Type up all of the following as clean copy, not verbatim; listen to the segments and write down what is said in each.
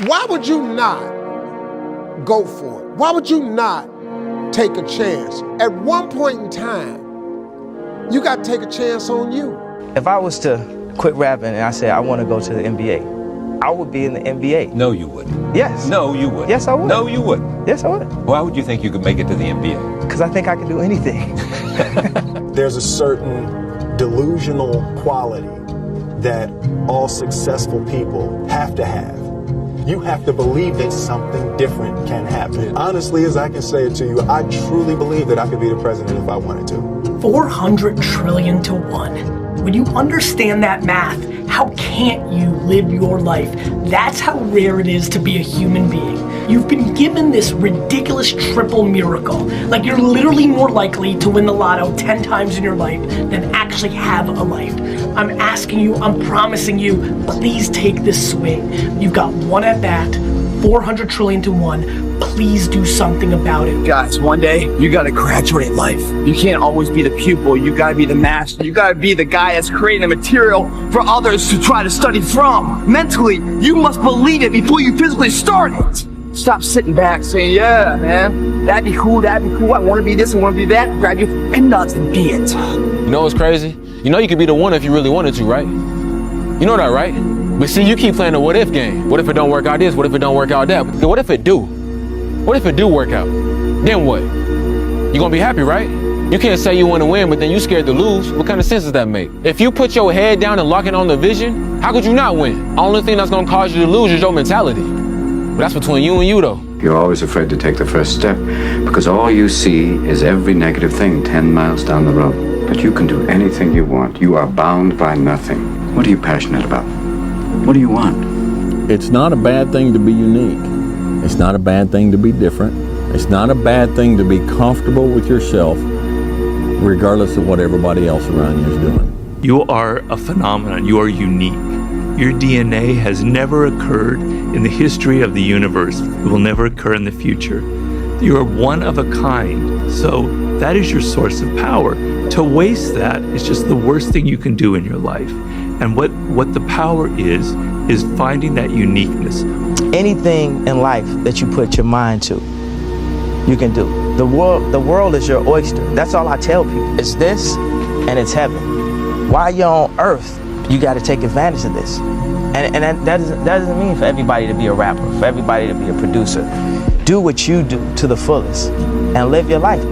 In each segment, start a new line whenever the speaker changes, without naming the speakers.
Why would you not go for it? Why would you not take a chance? At one point in time, you got to take a chance on you.
If I was to quit rapping and I said I want to go to the NBA, I would be in the NBA.
No, you wouldn't.
Yes.
No, you wouldn't.
Yes, I would.
No, you wouldn't.
Yes, I would.
Why would you think you could make it to the NBA?
Because I think I can do anything.
There's a certain delusional quality that all successful people have to have. You have to believe that something different can happen. Honestly, as I can say it to you, I truly believe that I could be the president if I wanted to.
400 trillion to 1. When you understand that math, how can't you live your life? That's how rare it is to be a human being. You've been given this ridiculous triple miracle. Like you're literally more likely to win the lotto 10 times in your life than actually have a life. I'm asking you, I'm promising you, please take this swing. You've got one at bat, 400 trillion to 1. Please do something about it.
Guys, one day, you gotta graduate life. You can't always be the pupil, you gotta be the master. You gotta be the guy that's creating the material for others to try to study from. Mentally, you must believe it before you physically start it. Stop sitting back saying, yeah, man, that'd be cool, I wanna be this, I wanna be that. Grab your nuts and be it.
You know what's crazy? You know you could be the one if you really wanted to, right? You know that, right? But see, you keep playing the what if game. What if it don't work out this? What if it don't work out that? What if it do? What if it do work out? Then what? You gonna be happy, right? You can't say you wanna win, but then you scared to lose. What kind of sense does that make? If you put your head down and lock in on the vision, how could you not win? Only thing that's gonna cause you to lose is your mentality. But that's between you and you though.
You're always afraid to take the first step because all you see is every negative thing 10 miles down the road. But you can do anything you want. You are bound by nothing. What are you passionate about? What do you want?
It's not a bad thing to be unique. It's not a bad thing to be different. It's not a bad thing to be comfortable with yourself, regardless of what everybody else around you is doing.
You are a phenomenon. You are unique. Your DNA has never occurred in the history of the universe. It will never occur in the future. You are one of a kind. So that is your source of power. To waste that is just the worst thing you can do in your life. And what the power is finding that uniqueness.
Anything in life that you put your mind to, you can do. The world is your oyster. That's all I tell people. It's this and it's heaven. While you're on earth, you got to take advantage of this. And that doesn't mean for everybody to be a rapper, for everybody to be a producer. Do what you do to the fullest and live your life.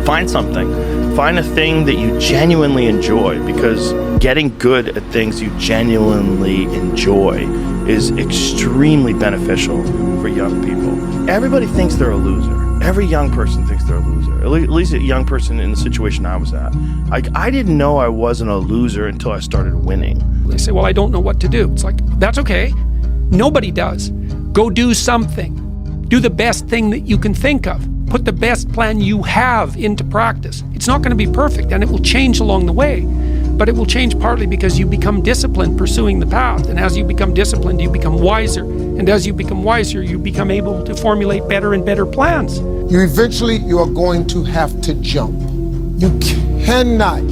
Find something. Find a thing that you genuinely enjoy, because getting good at things you genuinely enjoy is extremely beneficial for young people. Everybody thinks they're a loser. Every young person thinks they're a loser. At least a young person in the situation I was at. I didn't know I wasn't a loser until I started winning.
They say, well, I don't know what to do. It's like, that's okay. Nobody does. Go do something. Do the best thing that you can think of. Put the best plan you have into practice. It's not going to be perfect, and it will change along the way. But it will change partly because you become disciplined pursuing the path. And as you become disciplined, you become wiser. And as you become wiser, you become able to formulate better and better plans.
You are going to have to jump. You cannot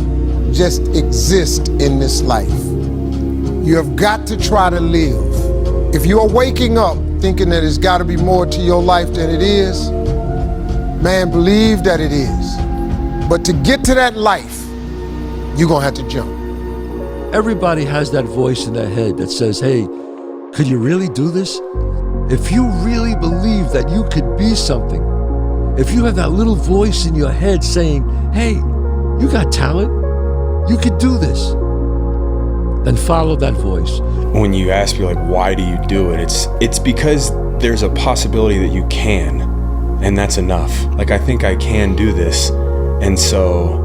just exist in this life. You have got to try to live. If you are waking up thinking that there's got to be more to your life than it is, man, believe that it is. But to get to that life, you're gonna have to jump.
Everybody has that voice in their head that says, hey, could you really do this? If you really believe that you could be something, if you have that little voice in your head saying, hey, you got talent, you could do this, then follow that voice.
When you ask me, like, why do you do it? It's because there's a possibility that you can, and that's enough. Like, I think I can do this, and so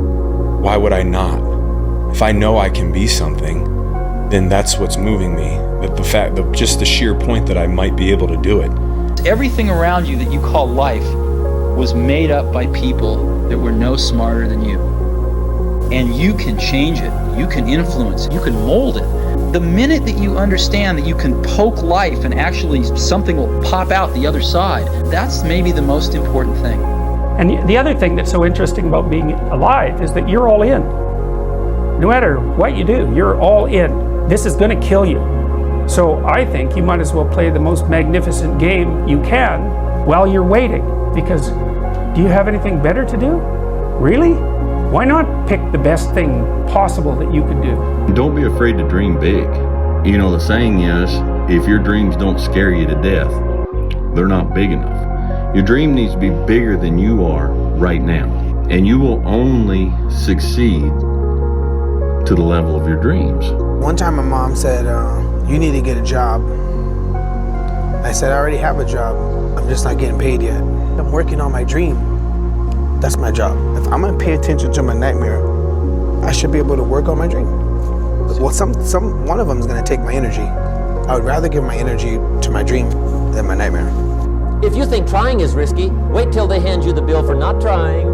why would I not? If I know I can be something, then that's what's moving me. Just the sheer point that I might be able to do it.
Everything around you that you call life was made up by people that were no smarter than you. And you can change it, you can influence it, you can mold it. The minute that you understand that you can poke life and actually something will pop out the other side, that's maybe the most important thing.
And the other thing that's so interesting about being alive is that you're all in. No matter what you do, you're all in. This is going to kill you. So I think you might as well play the most magnificent game you can while you're waiting. Because do you have anything better to do? Really? Why not pick the best thing possible that you could do?
Don't be afraid to dream big. You know, the saying is, if your dreams don't scare you to death, they're not big enough. Your dream needs to be bigger than you are right now. And you will only succeed to the level of your dreams.
One time my mom said, you need to get a job. I said, I already have a job. I'm just not getting paid yet. I'm working on my dream. That's my job. If I'm gonna pay attention to my nightmare, I should be able to work on my dream. Well, one of them is gonna take my energy. I would rather give my energy to my dream than my nightmare.
If you think trying is risky, wait till they hand you the bill for not trying.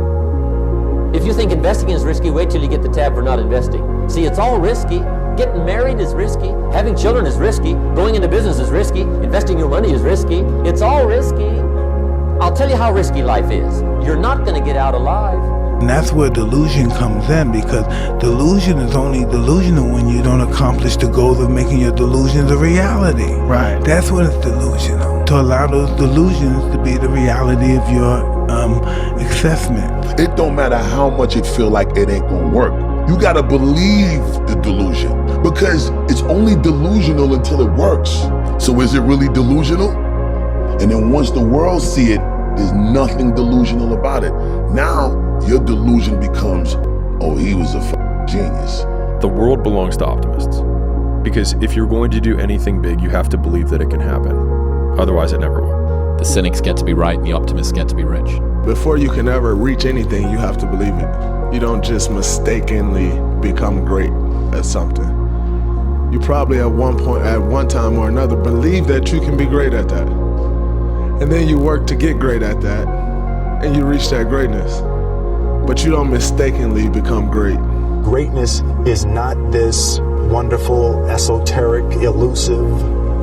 If you think investing is risky, wait till you get the tab for not investing. See, it's all risky. Getting married is risky. Having children is risky. Going into business is risky. Investing your money is risky. It's all risky. I'll tell you how risky life is. You're not going to get out alive.
And that's where delusion comes in, because delusion is only delusional when you don't accomplish the goals of making your delusions a reality. Right. That's when it's delusional. To allow those delusions to be the reality of your assessment.
It don't matter how much it feel like it ain't gonna work. You gotta believe the delusion, because it's only delusional until it works. So is it really delusional? And then once the world see it, there's nothing delusional about it. Now, your delusion becomes, oh, he was a genius.
The world belongs to optimists. Because if you're going to do anything big, you have to believe that it can happen. Otherwise, it never will.
The cynics get to be right and the optimists get to be rich.
Before you can ever reach anything, you have to believe it. You don't just mistakenly become great at something. You probably at one time or another, believe that you can be great at that. And then you work to get great at that, and you reach that greatness. But you don't mistakenly become great.
Greatness is not this wonderful, esoteric, elusive,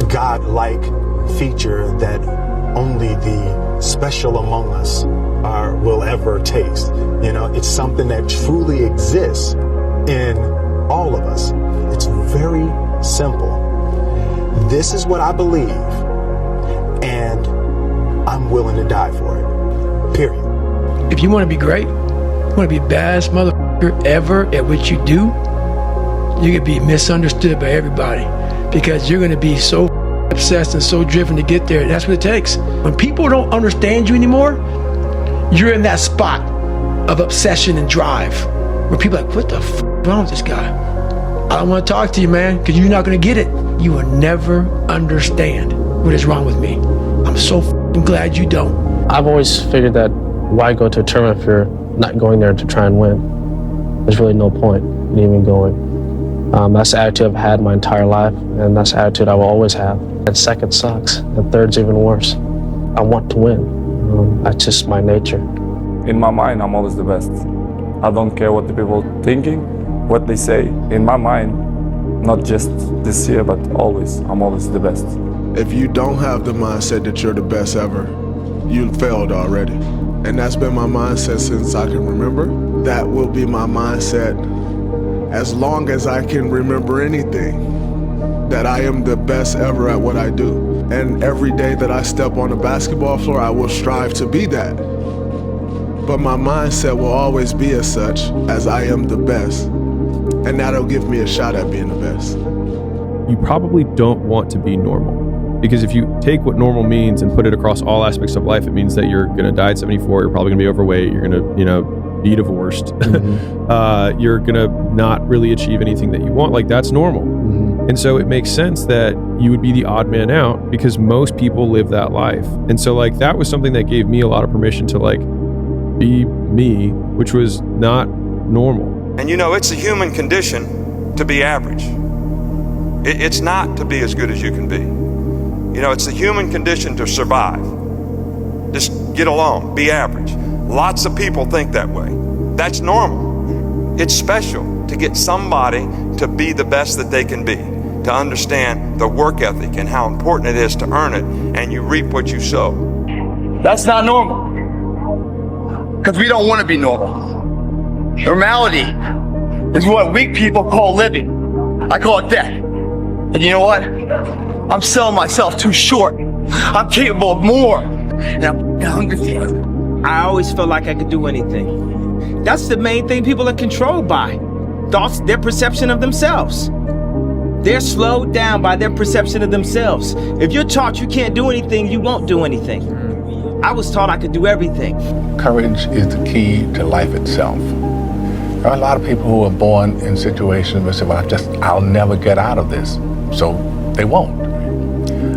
God-like feature that only the special among us will ever taste. You know, it's something that truly exists in all of us. It's very simple. This is what I believe, and I'm willing to die for it. Period.
If you want to be great, you want to be the baddest motherfucker ever at what you do, you're going to be misunderstood by everybody, because you're going to be so obsessed and so driven to get there. That's what it takes. When people don't understand you anymore, you're in that spot of obsession and drive where people are like, what the f wrong with this guy? I don't want to talk to you, man, because you're not going to get it. You will never understand what is wrong with me. I'm so glad you don't.
I've always figured that why go to a tournament if you're not going there to try and win? There's really no point in even going. That's the attitude I've had my entire life, and that's the attitude I will always have. And second sucks, and third's even worse. I want to win. That's just my nature.
In my mind, I'm always the best. I don't care what the people are thinking, what they say. In my mind, not just this year, but always, I'm always the best.
If you don't have the mindset that you're the best ever, you failed already. And that's been my mindset since I can remember. That will be my mindset as long as I can remember anything, that I am the best ever at what I do. And every day that I step on the basketball floor, I will strive to be that. But my mindset will always be as such, as I am the best. And that'll give me a shot at being the best.
You probably don't want to be normal. Because if you take what normal means and put it across all aspects of life, it means that you're going to die at 74, you're probably going to be overweight, you're going to, be divorced. Mm-hmm. You're going to not really achieve anything that you want. Like, that's normal. Mm-hmm. And so it makes sense that you would be the odd man out, because most people live that life. And so, like, that was something that gave me a lot of permission to, like, be me, which was not normal.
And you know, it's a human condition to be average. It's not to be as good as you can be. You know, it's the human condition to survive. Just get along, be average. Lots of people think that way. That's normal. It's special to get somebody to be the best that they can be, to understand the work ethic and how important it is to earn it, and you reap what you sow.
That's not normal. Because we don't want to be normal. Normality is what weak people call living. I call it death. And you know what? I'm selling myself too short. I'm capable of more. And I'm hungry for it.
I always felt like I could do anything. That's the main thing people are controlled by. Thoughts, their perception of themselves. They're slowed down by their perception of themselves. If you're taught you can't do anything, you won't do anything. I was taught I could do everything.
Courage is the key to life itself. There are a lot of people who are born in situations where they say, well, I'll never get out of this. So they won't.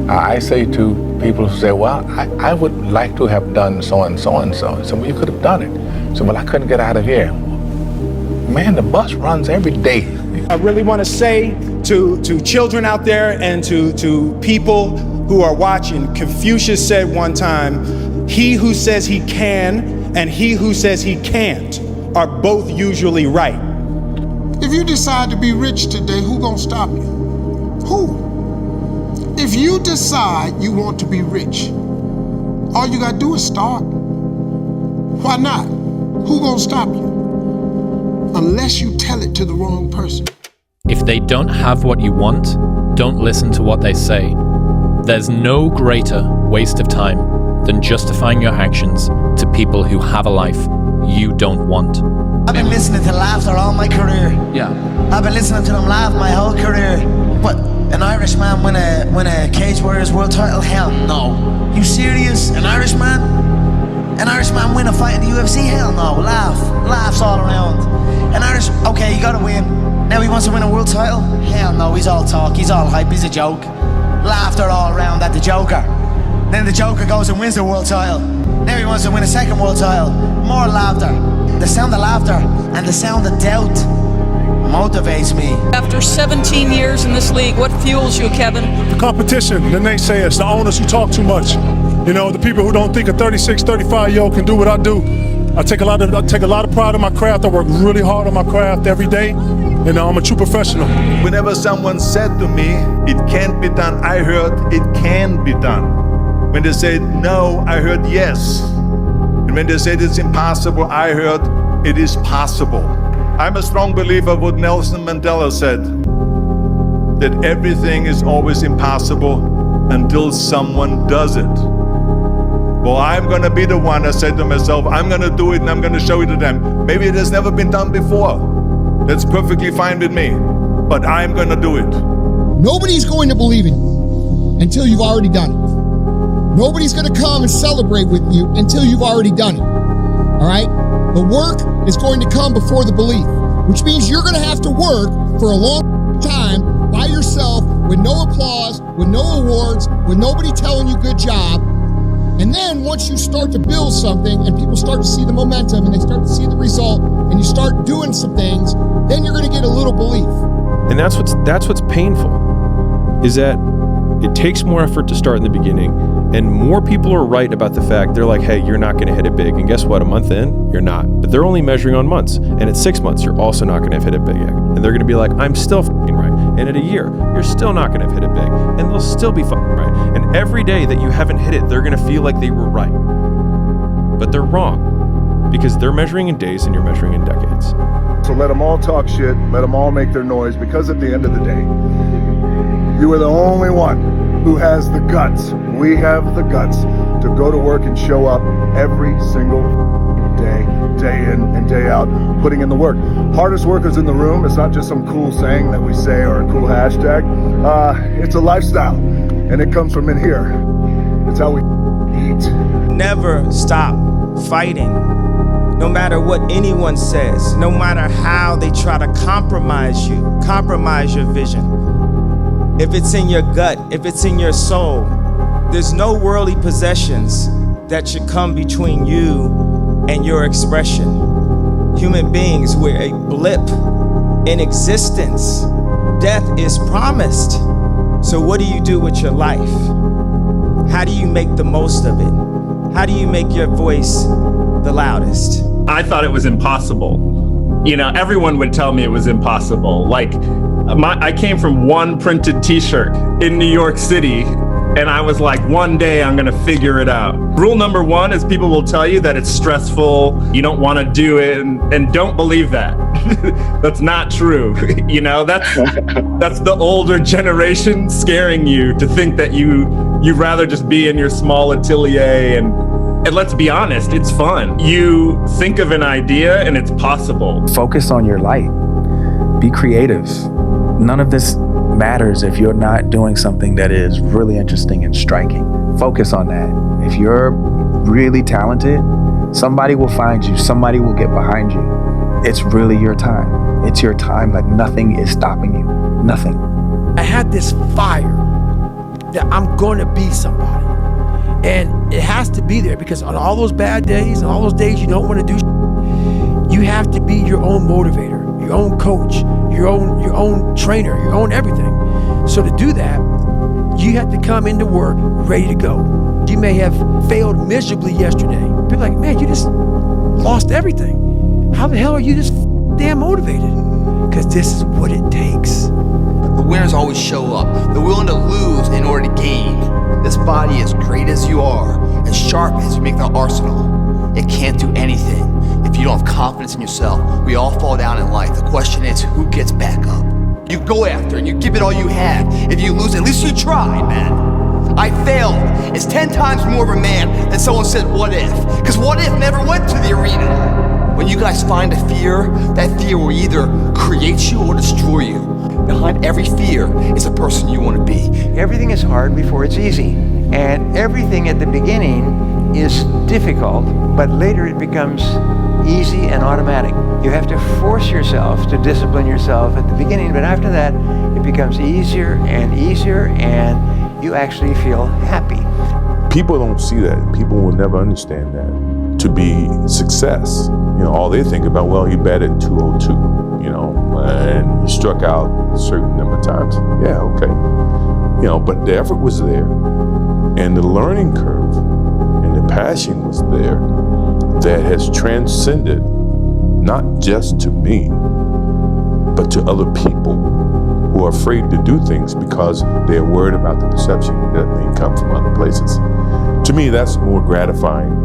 I say to people who say, well, I would like to have done so and so and so. So, well, you could have done it. So, well, I couldn't get out of here. Man, the bus runs every day.
I really want to say to children out there and to people who are watching, Confucius said one time, he who says he can and he who says he can't are both usually right.
If you decide to be rich today, who gonna stop you? Who? If you decide you want to be rich, all you gotta do is start. Why not? Who gonna stop you? Unless you tell it to the wrong person.
If they don't have what you want, don't listen to what they say. There's no greater waste of time than justifying your actions to people who have a life you don't want.
I've been listening to laughter all my career.
Yeah.
I've been listening to them laugh my whole career. What? An Irishman win a Cage Warriors world title? Hell no. You serious? An Irishman? An Irishman win a fight in the UFC? Hell no. Laughs all around. Okay, you gotta win. Now he wants to win a world title? Hell no, he's all talk, he's all hype, he's a joke. Laughter all around at the Joker. Then the Joker goes and wins the world title. Now he wants to win a second world title. More laughter. The sound of laughter and the sound of doubt motivates me.
After 17 years in this league, what fuels you, Kevin?
The competition, the naysayers, the owners who talk too much. You know, the people who don't think a 36, 35-year-old can do what I do. I take a lot of pride in my craft. I work really hard on my craft every day, and I'm a true professional.
Whenever someone said to me, it can't be done, I heard it can be done. When they said no, I heard yes. And when they said it's impossible, I heard it is possible. I'm a strong believer of what Nelson Mandela said, that everything is always impossible until someone does it. Well, I'm gonna be the one that said to myself, I'm gonna do it and I'm gonna show it to them. Maybe it has never been done before. That's perfectly fine with me, but I'm gonna do it.
Nobody's going to believe in you until you've already done it. Nobody's gonna come and celebrate with you until you've already done it, all right? The work is going to come before the belief, which means you're gonna have to work for a long time by yourself with no applause, with no awards, with nobody telling you good job. And then once you start to build something and people start to see the momentum and they start to see the result and you start doing some things, then you're going to get a little belief.
And that's what's painful, is that it takes more effort to start in the beginning, and more people are right about the fact, they're like, hey, you're not going to hit it big. And guess what? A month in, you're not. But they're only measuring on months. And at 6 months, you're also not going to have hit it big yet. And they're going to be like, I'm still f***ing right. And at a year, you're still not going to have hit it big. And they'll still be f***ing right. And every day that you haven't hit it, they're going to feel like they were right. But they're wrong, because they're measuring in days and you're measuring in decades.
So let them all talk shit, let them all make their noise, because at the end of the day, you are the only one who has the guts. We have the guts to go to work and show up every single day, day in and day out, putting in the work. Hardest workers in the room. It's not just some cool saying that we say or a cool hashtag. It's a lifestyle, and it comes from in here. It's how we eat.
Never stop fighting. No matter what anyone says, no matter how they try to compromise you, compromise your vision. If it's in your gut, if it's in your soul, there's no worldly possessions that should come between you and your expression. Human beings, we're a blip in existence. Death is promised. So what do you do with your life? How do you make the most of it? How do you make your voice the loudest?
I thought it was impossible. You know, everyone would tell me it was impossible. Like, I came from one printed t-shirt in New York City And I was like, one day I'm gonna figure it out. Rule number one is people will tell you that it's stressful, you don't wanna do it, and don't believe that. That's not true. You know, that's the older generation scaring you to think that you'd rather just be in your small atelier and let's be honest, it's fun. You think of an idea and it's possible.
Focus on your light. Be creative. None of this matters if you're not doing something that is really interesting and striking. Focus on that. If you're really talented, somebody will find you, somebody will get behind you. It's really your time. It's your time, like nothing is stopping you. Nothing.
I had this fire that I'm gonna be somebody. And it has to be there because on all those bad days and all those days you don't want to do you have to be your own motivator, your own coach, your own trainer, your own everything. So to do that, you have to come into work ready to go. You may have failed miserably yesterday. Be like, man, you just lost everything. How the hell are you just damn motivated? Because this is what it takes.
The winners always show up. They're willing to lose in order to gain. This body, as great as you are, as sharp as you make the arsenal, it can't do anything if you don't have confidence in yourself. We all fall down in life. The question is, who gets back up? You go after and you give it all you have. If you lose, at least you tried, man. I failed. It's 10 times more of a man than someone said, what if? Because what if never went to the arena? When you guys find a fear, that fear will either create you or destroy you. Behind every fear is a person you want to be.
Everything is hard before it's easy. And everything at the beginning is difficult, but later it becomes easy and automatic. You have to force yourself to discipline yourself at the beginning, but after that, it becomes easier, and you actually feel happy.
People don't see that. People will never understand that. To be success, all they think about, well, he batted 202, and he struck out a certain number of times. Yeah, okay. But the effort was there, and the learning curve, and the passion was there that has transcended not just to me, but to other people who are afraid to do things because they're worried about the perception that may come from other places. To me, that's more gratifying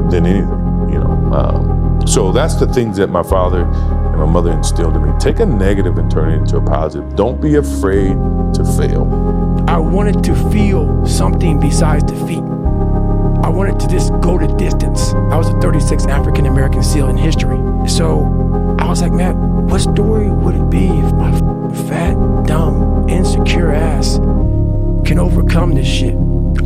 than anything, So that's the things that my father and my mother instilled in me. Take a negative and turn it into a positive. Don't be afraid to fail.
I wanted to feel something besides defeat. I wanted to just go the distance. I was the 36th African American SEAL in history. So I was like, man, what story would it be if my fat, dumb, insecure ass can overcome this shit?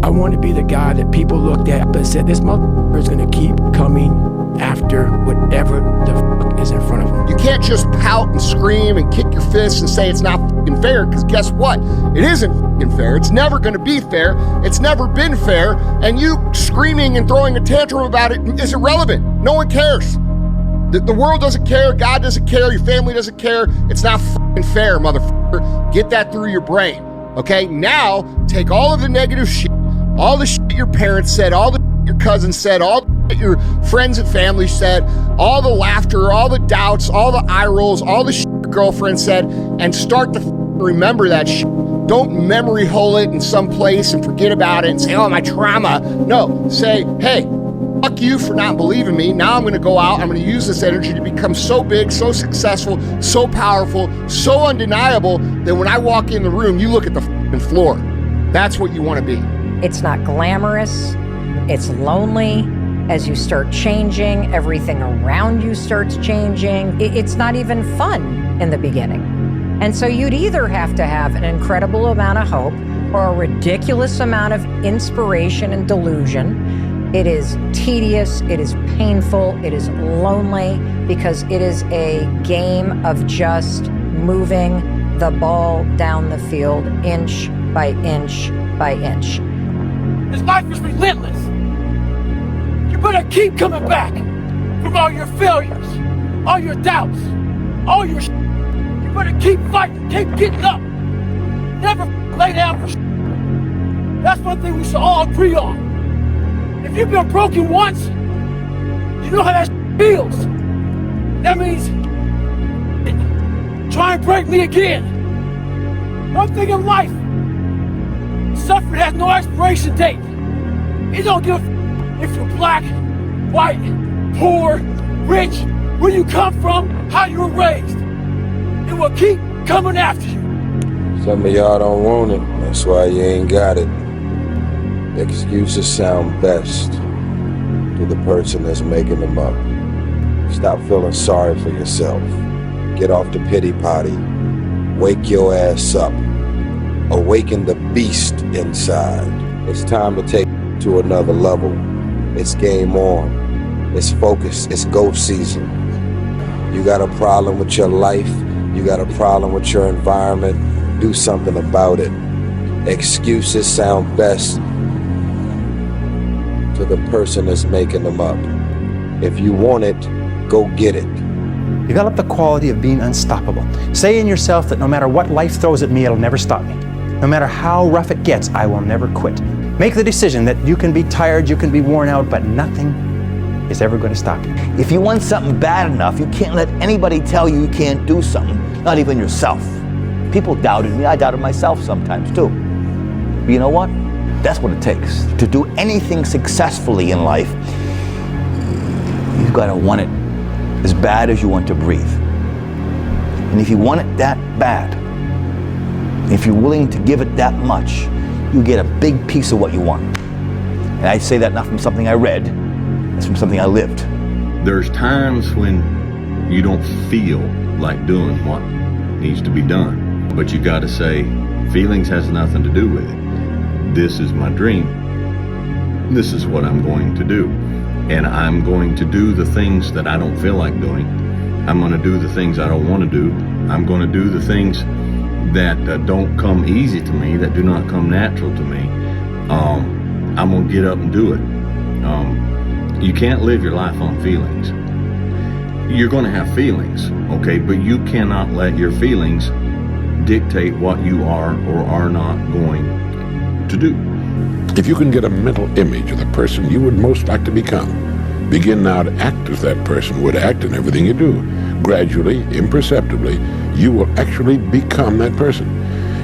I wanted to be the guy that people looked at but said, this motherfucker is gonna keep coming after whatever the fuck is in front of him.
You can't just pout and scream and kick your fists and say it's not fucking fair, because guess what? It isn't fucking fair. It's never gonna be fair. It's never been fair. And you screaming and throwing a tantrum about it is irrelevant. No one cares. The world doesn't care. God doesn't care. Your family doesn't care. It's not fucking fair, motherfucker. Get that through your brain. Okay? Now, take all of the negative shit, all the shit your parents said, all the shit your cousins said, all the shit your friends and family said, all the laughter, all the doubts, all the eye rolls, all the shit your girlfriend said, and start to remember that shit. Don't memory hole it in some place and forget about it and say, oh, my trauma. No, say, hey, fuck you for not believing me. Now I'm gonna go out, I'm gonna use this energy to become so big, so successful, so powerful, so undeniable that when I walk in the room, you look at the fucking floor. That's what you wanna be.
It's not glamorous, it's lonely. As you start changing, everything around you starts changing. It's not even fun in the beginning. And so you'd either have to have an incredible amount of hope or a ridiculous amount of inspiration and delusion. It is tedious, it is painful, it is lonely, because it is a game of just moving the ball down the field inch by inch by inch.
This life is relentless. You better keep coming back from all your failures, all your doubts, all your You better keep fighting, keep getting up. Never lay down for That's one thing we should all agree on. If you've been broken once, you know how that feels. That means try and break me again. One thing in life, suffering has no expiration date. He don't give a if you're black, white, poor, rich, where you come from, how you were raised. It will keep coming after you.
Some of y'all don't want it, that's why you ain't got it. Excuses sound best to the person that's making them up. Stop feeling sorry for yourself. Get off the pity potty. Wake your ass up. Awaken the beast inside. It's time to take it to another level. It's game on. It's focus. It's go season. You got a problem with your life. You got a problem with your environment. Do something about it. Excuses sound best to the person that's making them up. If you want it, go get it.
Develop the quality of being unstoppable. Say in yourself that no matter what life throws at me, it'll never stop me. No matter how rough it gets, I will never quit. Make the decision that you can be tired, you can be worn out, but nothing is ever going to stop you.
If you want something bad enough, you can't let anybody tell you you can't do something, not even yourself. People doubted me, I doubted myself sometimes too. But you know what? That's what it takes. To do anything successfully in life, you've got to want it as bad as you want to breathe. And if you want it that bad, if you're willing to give it that much, you get a big piece of what you want. And I say that not from something I read, it's from something I lived.
There's times when you don't feel like doing what needs to be done, but you got to say, feelings has nothing to do with it. This is my dream. This is what I'm going to do. And I'm going to do the things that I don't feel like doing. I'm going to do the things I don't want to do. I'm going to do the things that don't come easy to me, that do not come natural to me. I'm going to get up and do it. You can't live your life on feelings. You're going to have feelings, okay, but you cannot let your feelings dictate what you are or are not going to do.
If you can get a mental image of the person you would most like to become, begin now to act as that person would act in everything you do. Gradually, imperceptibly, you will actually become that person.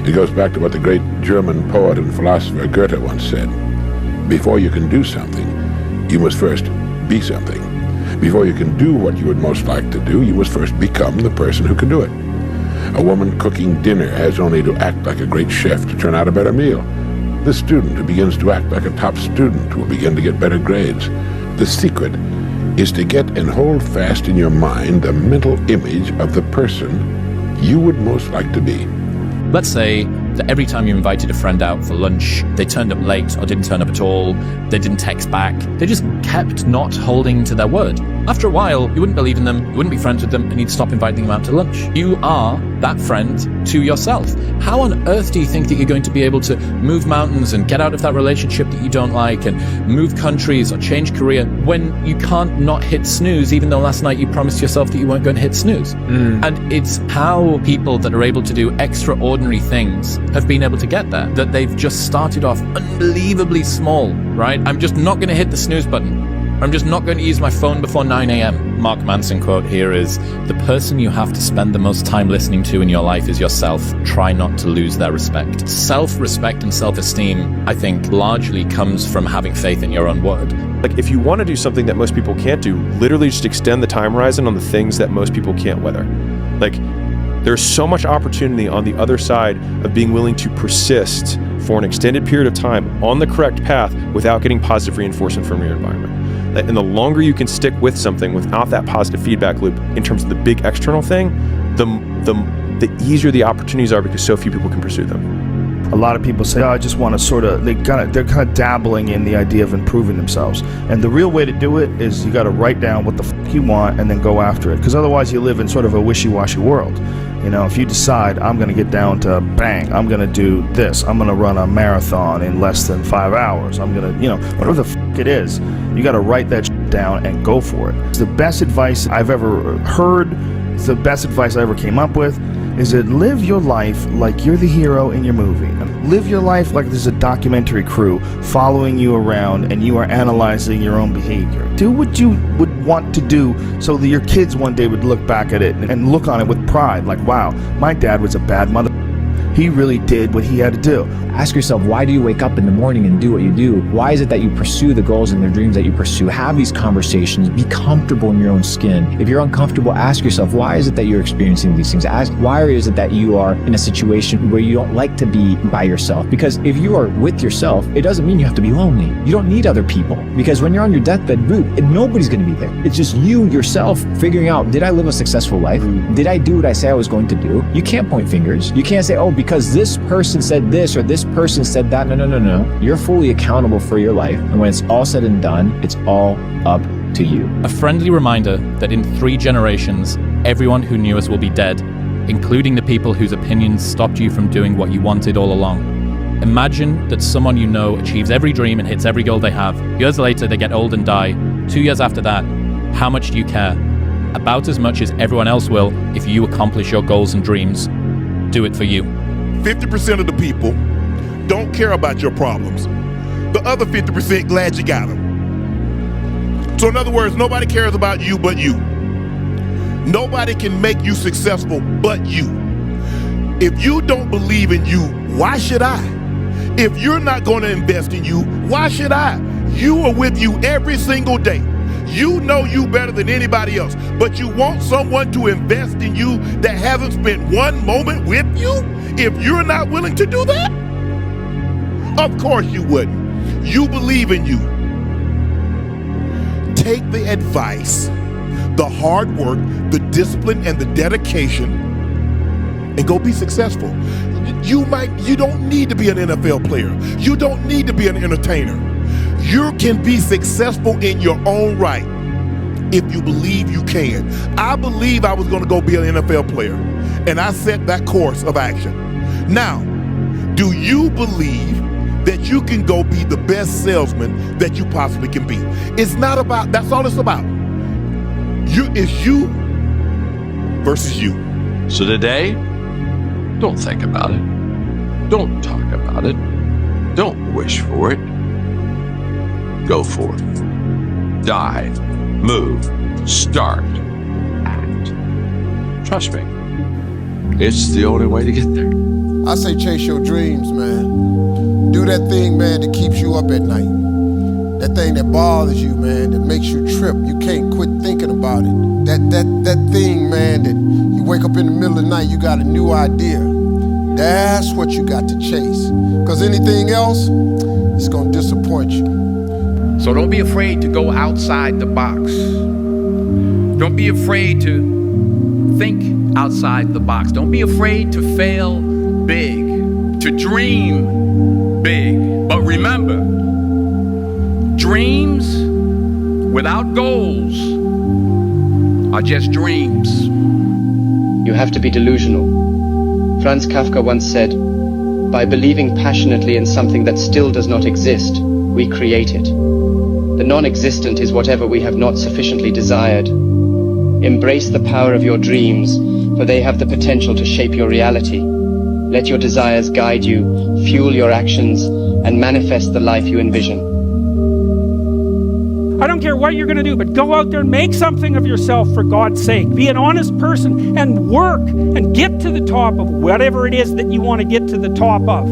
It goes back to what the great German poet and philosopher Goethe once said. Before you can do something, you must first be something. Before you can do what you would most like to do, you must first become the person who can do it. A woman cooking dinner has only to act like a great chef to turn out a better meal. The student who begins to act like a top student will begin to get better grades. The secret is to get and hold fast in your mind the mental image of the person you would most like to be.
Let's say that every time you invited a friend out for lunch, they turned up late or didn't turn up at all, they didn't text back, they just kept not holding to their word. After a while, you wouldn't believe in them, you wouldn't be friends with them, and you'd stop inviting them out to lunch. You are that friend to yourself. How on earth do you think that you're going to be able to move mountains and get out of that relationship that you don't like and move countries or change career when you can't not hit snooze, even though last night you promised yourself that you weren't going to hit snooze? And it's how people that are able to do extraordinary things have been able to get there, that they've just started off unbelievably small, right? I'm just not going to hit the snooze button. I'm just not going to use my phone before 9 a.m. Mark Manson quote here is, the person you have to spend the most time listening to in your life is yourself. Try not to lose their respect. Self-respect and self-esteem, I think, largely comes from having faith in your own word.
Like, if you want to do something that most people can't do, literally just extend the time horizon on the things that most people can't weather. Like, there's so much opportunity on the other side of being willing to persist for an extended period of time on the correct path without getting positive reinforcement from your environment. And the longer you can stick with something without that positive feedback loop in terms of the big external thing, the easier the opportunities are, because so few people can pursue them.
A lot of people say, oh, I just want to sort of, they're kind of dabbling in the idea of improving themselves. And the real way to do it is you got to write down what the f*** you want and then go after it. Because otherwise you live in sort of a wishy-washy world. You know, if you decide I'm going to get down to bang, I'm going to do this, I'm going to run a marathon in less than 5 hours, I'm going to, you know, whatever the f*** it is, you got to write that shit down and go for it. It's the best advice I've ever heard. It's the best advice I ever came up with. Is that live your life like you're the hero in your movie. Live your life like there's a documentary crew following you around and you are analyzing your own behavior. Do what you would want to do so that your kids one day would look back at it and look on it with pride. Like, wow, my dad was a bad mother. He really did what he had to do.
Ask yourself, why do you wake up in the morning and do what you do? Why is it that you pursue the goals and the dreams that you pursue? Have these conversations. Be comfortable in your own skin. If you're uncomfortable, ask yourself, why is it that you're experiencing these things? Ask, why is it that you are in a situation where you don't like to be by yourself? Because if you are with yourself, it doesn't mean you have to be lonely. You don't need other people. Because when you're on your deathbed, nobody's going to be there. It's just you, yourself, figuring out, did I live a successful life? Did I do what I say I was going to do? You can't point fingers. You can't say, oh, because this person said this or this person said that. No. You're fully accountable for your life. And when it's all said and done, it's all up to you.
A friendly reminder that in 3 generations, everyone who knew us will be dead, including the people whose opinions stopped you from doing what you wanted all along. Imagine that someone you know achieves every dream and hits every goal they have. Years later, they get old and die. 2 years after that, how much do you care? About as much as everyone else will if you accomplish your goals and dreams. Do it for you.
50% of the people don't care about your problems. The other 50% glad you got them. So in other words, nobody cares about you but you. Nobody can make you successful but you. If you don't believe in you, why should I? If you're not going to invest in you, why should I? You are with you every single day. You know you better than anybody else, but you want someone to invest in you that hasn't spent one moment with you? If you're not willing to do that? Of course you wouldn't. You believe in you. Take the advice, the hard work, the discipline, and the dedication, and go be successful. You don't need to be an NFL player. You don't need to be an entertainer. You can be successful in your own right if you believe you can. I believe I was going to go be an NFL player, and I set that course of action. Now, do you believe that you can go be the best salesman that you possibly can be? It's not about, that's all it's about. It's you versus you.
So today, don't think about it. Don't talk about it. Don't wish for it. Go for it. Dive, move, start, act. Trust me, it's the only way to get there.
I say chase your dreams, man. Do that thing, man, that keeps you up at night. That thing that bothers you, man, that makes you trip. You can't quit thinking about it. That thing, man, that you wake up in the middle of the night, you got a new idea. That's what you got to chase. Because anything else, it's gonna disappoint you.
So don't be afraid to go outside the box. Don't be afraid to think outside the box. Don't be afraid to fail big, to dream big. But remember, dreams without goals are just dreams.
You have to be delusional. Franz Kafka once said, "By believing passionately in something that still does not exist, we create it. The non-existent is whatever we have not sufficiently desired. Embrace the power of your dreams, for they have the potential to shape your reality. Let your desires guide you, fuel your actions, and manifest the life you envision."
I don't care what you're going to do, but go out there and make something of yourself for God's sake. Be an honest person and work and get to the top of whatever it is that you want to get to the top of.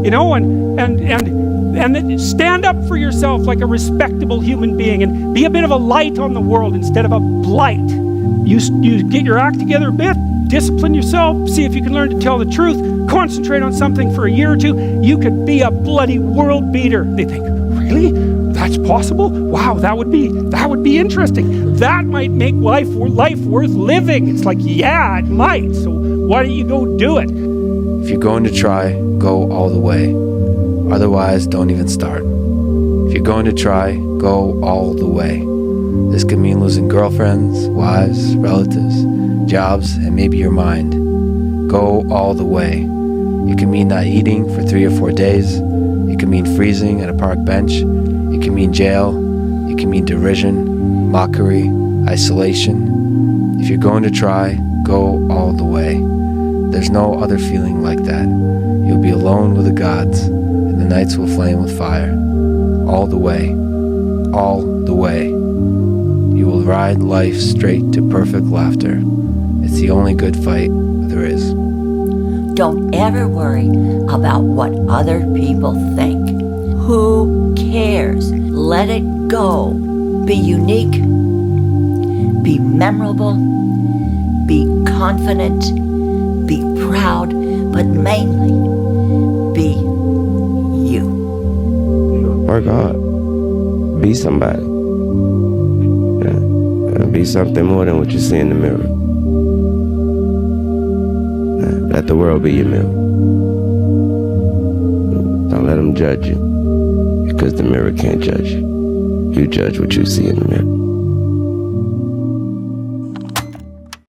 You know, and stand up for yourself like a respectable human being and be a bit of a light on the world instead of a blight. You get your act together a bit, discipline yourself, see if you can learn to tell the truth, concentrate on something for a year or two, you could be a bloody world beater. They think, really? That's possible? Wow, that would be interesting. That might make life worth living. It's like, yeah, it might. So why don't you go do it?
If you're going to try, go all the way. Otherwise, don't even start. If you're going to try, go all the way. This could mean losing girlfriends, wives, relatives, jobs, and maybe your mind. Go all the way. It can mean not eating for 3 or 4 days. It can mean freezing at a park bench. It can mean jail. It can mean derision, mockery, isolation. If you're going to try, go all the way. There's no other feeling like that. You'll be alone with the gods, and the nights will flame with fire. All the way. All the way. You will ride life straight to perfect laughter. It's the only good fight there is.
Don't ever worry about what other people think. Who cares? Let it go. Be unique. Be memorable. Be confident. Be proud. But mainly, be you.
Work hard. Be somebody. Yeah. Be something more than what you see in the mirror. Let the world be your mirror. Don't let them judge you, because the mirror can't judge you. You judge what you see in the mirror.